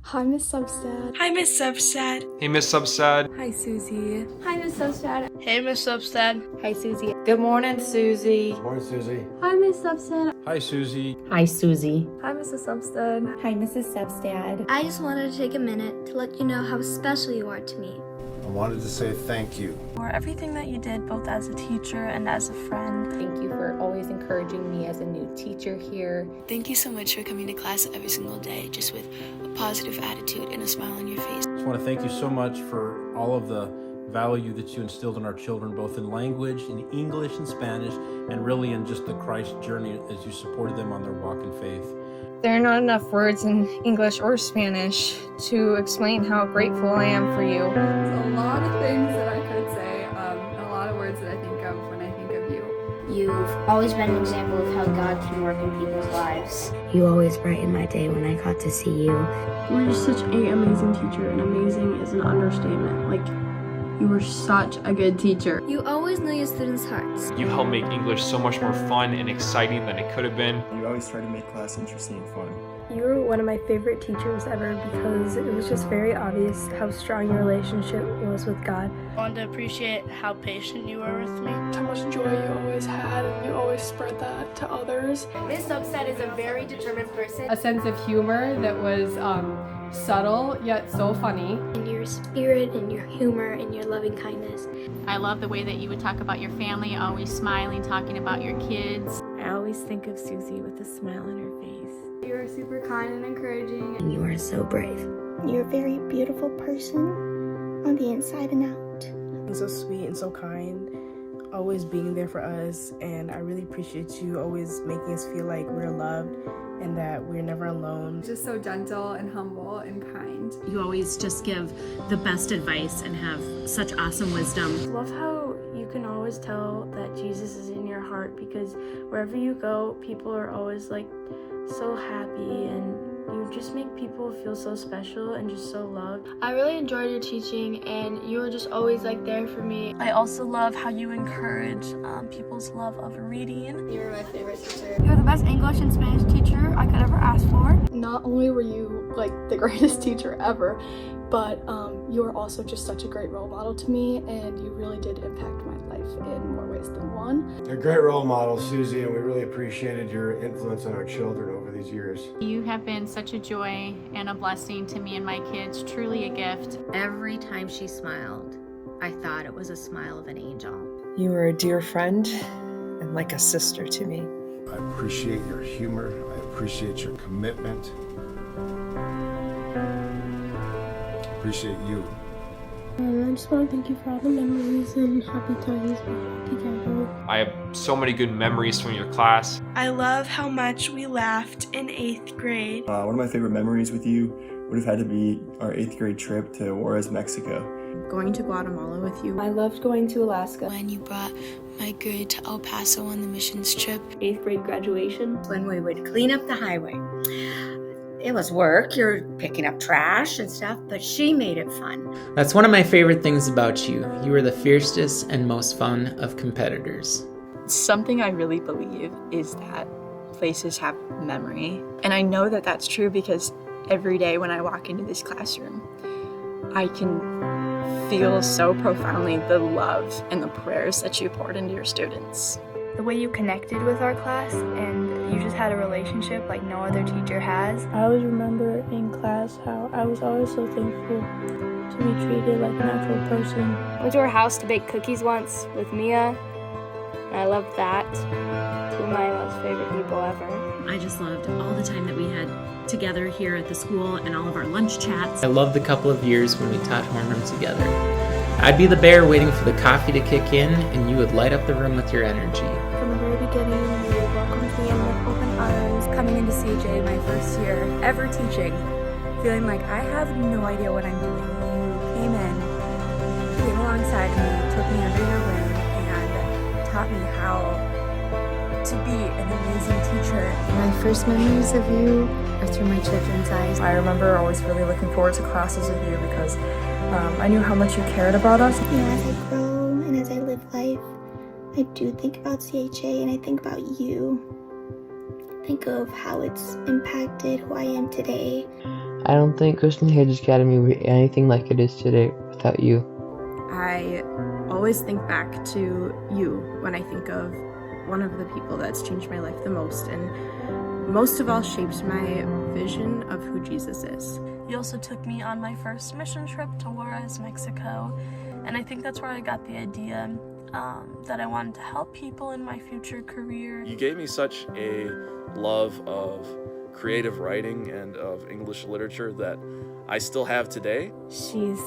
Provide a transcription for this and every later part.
Hi, Miss Substad. Hi, Miss Substad. Hey, Miss Substad. Hi, Susie. Hi, Miss Substad. Hey, Miss Substad. Hi, Susie. Good morning, Susie. Morning, Susie. Hi, Miss Substad. Hi, Susie. Hi, Susie. Hi, Mrs. Substad. Hi, Mrs. Substad. I just wanted to take a minute to let you know how special you are to me. I wanted to say thank you. For everything that you did, both as a teacher and as a friend. Thank you for always encouraging me as a new teacher here. Thank you so much for coming to class every single day, just with a positive attitude and a smile on your face. I just want to thank you so much for all of the value that you instilled in our children, both in language, in English and Spanish, and really in just the Christ journey as you supported them on their walk in faith. There are not enough words in English or Spanish to explain how grateful I am for you. There's a lot of things that I could say, a lot of words that I think of when I think of you. You've always been an example of how God can work in people's lives. You always brighten my day when I got to see you. You were just such an amazing teacher, and amazing is an understatement. You were such a good teacher. You always know your students' hearts. You helped make English so much more fun and exciting than it could have been. You always try to make class interesting and fun. You were one of my favorite teachers ever because it was just very obvious how strong your relationship was with God. I wanted to appreciate how patient you were with me. How much joy you always had, and you always spread that to others. Miss Substad is a very determined person. A sense of humor that was subtle yet so funny. And your spirit and your humor and your loving kindness. I love the way that you would talk about your family, always smiling, talking about your kids. I always think of Susie with a smile on her face. You are super kind and encouraging. And you are so brave. You're a very beautiful person on the inside and out. And so sweet and so kind, always being there for us, and I really appreciate you always making us feel like we're loved and that we're never alone. Just so gentle and humble and kind. You always just give the best advice and have such awesome wisdom. I love how you can always tell that Jesus is in your heart because wherever you go, people are always so happy, and you just make people feel so special and just so loved. I really enjoyed your teaching, and you were just always there for me. I also love how you encourage people's love of reading. You were my favorite teacher. You're the best English and Spanish teacher I could ever ask for. Not only were you the greatest teacher ever, but you were also just such a great role model to me, and you really did impact my life in more ways than one. You're a great role model, Susie, and we really appreciated your influence on our children over these years. You have been such a joy and a blessing to me and my kids, truly a gift. Every time she smiled, I thought it was a smile of an angel. You were a dear friend and like a sister to me. I appreciate your humor. I appreciate your commitment. I appreciate you. I just want to thank you for all the memories and happy times together. I have so many good memories from your class. I love how much we laughed in 8th grade. One of my favorite memories with you would have had to be our 8th grade trip to Juarez, Mexico. Going to Guatemala with you. I loved going to Alaska. When you brought my grade to El Paso on the missions trip. 8th grade graduation. When we would clean up the highway. It was work, you're picking up trash and stuff, but she made it fun. That's one of my favorite things about you. You are the fiercest and most fun of competitors. Something I really believe is that places have memory. And I know that that's true because every day when I walk into this classroom, I can feel so profoundly the love and the prayers that you poured into your students. The way you connected with our class, and you just had a relationship like no other teacher has. I always remember in class how I was always so thankful to be treated like an actual person. I went to her house to bake cookies once with Mia, and I loved that. Two of my most favorite people ever. I just loved all the time that we had together here at the school and all of our lunch chats. I loved the couple of years when we taught homeroom together. I'd be the bear waiting for the coffee to kick in, and you would light up the room with your energy. From the very beginning, you welcomed me in with open arms. Coming into CJ my first year ever teaching, feeling like I have no idea what I'm doing. You came in, came alongside me, took me under your wing, and taught me how to be an amazing teacher. My first memories of you are through my children's eyes. I remember always really looking forward to classes with you because I knew how much you cared about us. As I grow and as I live life, I do think about CHA and I think about you. Think of how it's impacted who I am today. I don't think Christian Heritage Academy would be anything like it is today without you. I always think back to you when I think of one of the people that's changed my life the most, and most of all shaped my vision of who Jesus is. You also took me on my first mission trip to Juarez, Mexico, and I think that's where I got the idea that I wanted to help people in my future career. You gave me such a love of creative writing and of English literature that I still have today. She's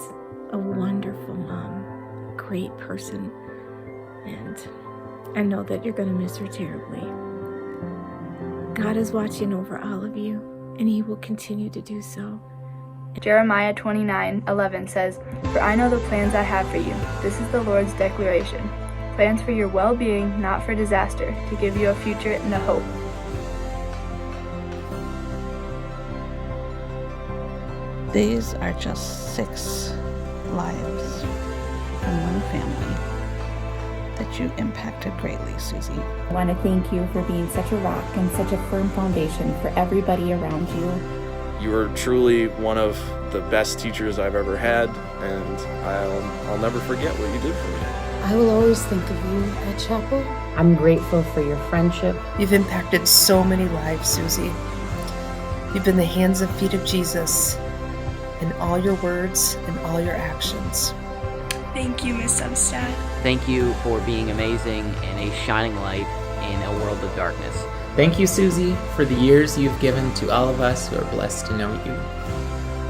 a wonderful mom, great person, and I know that you're going to miss her terribly. God is watching over all of you, and He will continue to do so. Jeremiah 29:11 says, "For I know the plans I have for you. This is the Lord's declaration. Plans for your well-being, not for disaster, to give you a future and a hope." These are just 6 lives from one family that you impacted greatly, Susie. I want to thank you for being such a rock and such a firm foundation for everybody around you. You were truly one of the best teachers I've ever had, and I'll never forget what you did for me. I will always think of you at chapel. I'm grateful for your friendship. You've impacted so many lives, Susie. You've been the hands and feet of Jesus in all your words and all your actions. Thank you, Miss Substad. Thank you for being amazing and a shining light in a world of darkness. Thank you, Susie, for the years you've given to all of us who are blessed to know you.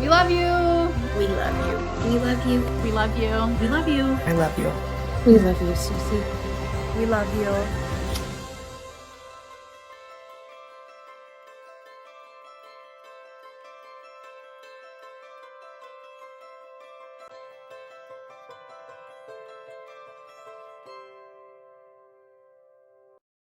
We love you. We love you. We love you. We love you. We love you. I love you. We love you, Susie. We love you.